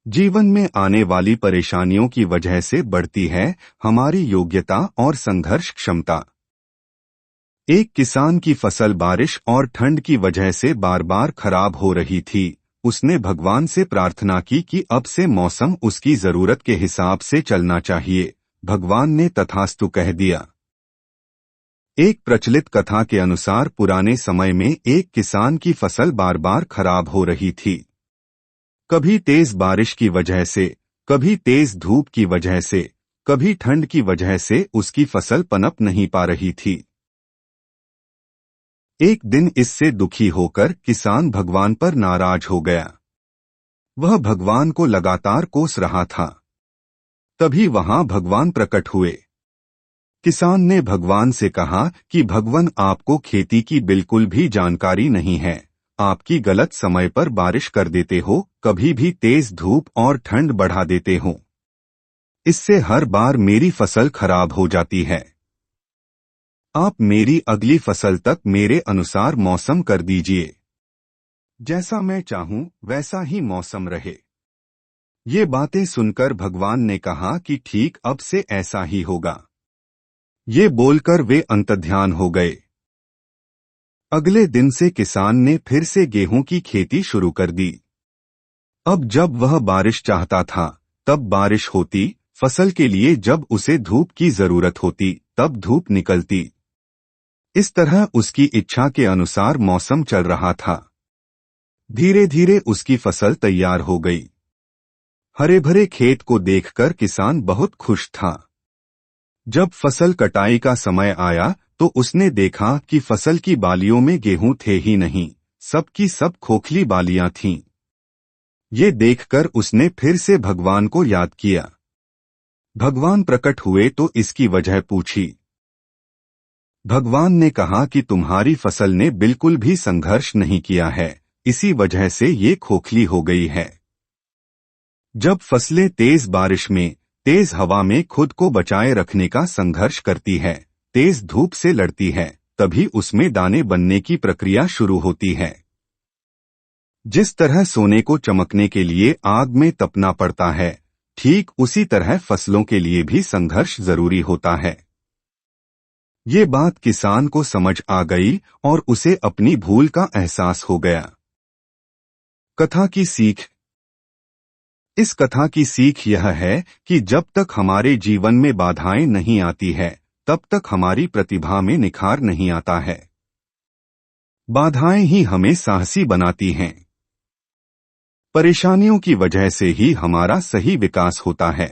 जीवन में आने वाली परेशानियों की वजह से बढ़ती है हमारी योग्यता और संघर्ष क्षमता। एक किसान की फसल बारिश और ठंड की वजह से बार बार खराब हो रही थी। उसने भगवान से प्रार्थना की कि अब से मौसम उसकी जरूरत के हिसाब से चलना चाहिए। भगवान ने तथास्तु कह दिया। एक प्रचलित कथा के अनुसार पुराने समय में एक किसान की फसल बार बार खराब हो रही थी। कभी तेज बारिश की वजह से, कभी तेज धूप की वजह से, कभी ठंड की वजह से उसकी फसल पनप नहीं पा रही थी। एक दिन इससे दुखी होकर किसान भगवान पर नाराज हो गया। वह भगवान को लगातार कोस रहा था। तभी वहां भगवान प्रकट हुए। किसान ने भगवान से कहा कि भगवान, आपको खेती की बिल्कुल भी जानकारी नहीं है। आपकी गलत समय पर बारिश कर देते हो, कभी भी तेज धूप और ठंड बढ़ा देते हो। इससे हर बार मेरी फसल खराब हो जाती है। आप मेरी अगली फसल तक मेरे अनुसार मौसम कर दीजिए। जैसा मैं चाहूं वैसा ही मौसम रहे। ये बातें सुनकर भगवान ने कहा कि ठीक, अब से ऐसा ही होगा। ये बोलकर वे अंतर्ध्यान हो गए। अगले दिन से किसान ने फिर से गेहूं की खेती शुरू कर दी। अब जब वह बारिश चाहता था तब बारिश होती, फसल के लिए जब उसे धूप की जरूरत होती तब धूप निकलती। इस तरह उसकी इच्छा के अनुसार मौसम चल रहा था। धीरे धीरे उसकी फसल तैयार हो गई। हरे भरे खेत को देखकर किसान बहुत खुश था। जब फसल कटाई का समय आया तो उसने देखा कि फसल की बालियों में गेहूं थे ही नहीं, सब की सब खोखली बालियां थीं। ये देखकर उसने फिर से भगवान को याद किया। भगवान प्रकट हुए तो इसकी वजह पूछी। भगवान ने कहा कि तुम्हारी फसल ने बिल्कुल भी संघर्ष नहीं किया है, इसी वजह से ये खोखली हो गई है। जब फसलें तेज बारिश में, तेज हवा में खुद को बचाए रखने का संघर्ष करती है, तेज धूप से लड़ती है, तभी उसमें दाने बनने की प्रक्रिया शुरू होती है। जिस तरह सोने को चमकने के लिए आग में तपना पड़ता है, ठीक उसी तरह फसलों के लिए भी संघर्ष जरूरी होता है। ये बात किसान को समझ आ गई और उसे अपनी भूल का एहसास हो गया। कथा की सीख। इस कथा की सीख यह है कि जब तक हमारे जीवन में बाधाएं नहीं आती है, तब तक हमारी प्रतिभा में निखार नहीं आता है। बाधाएं ही हमें साहसी बनाती हैं। परेशानियों की वजह से ही हमारा सही विकास होता है।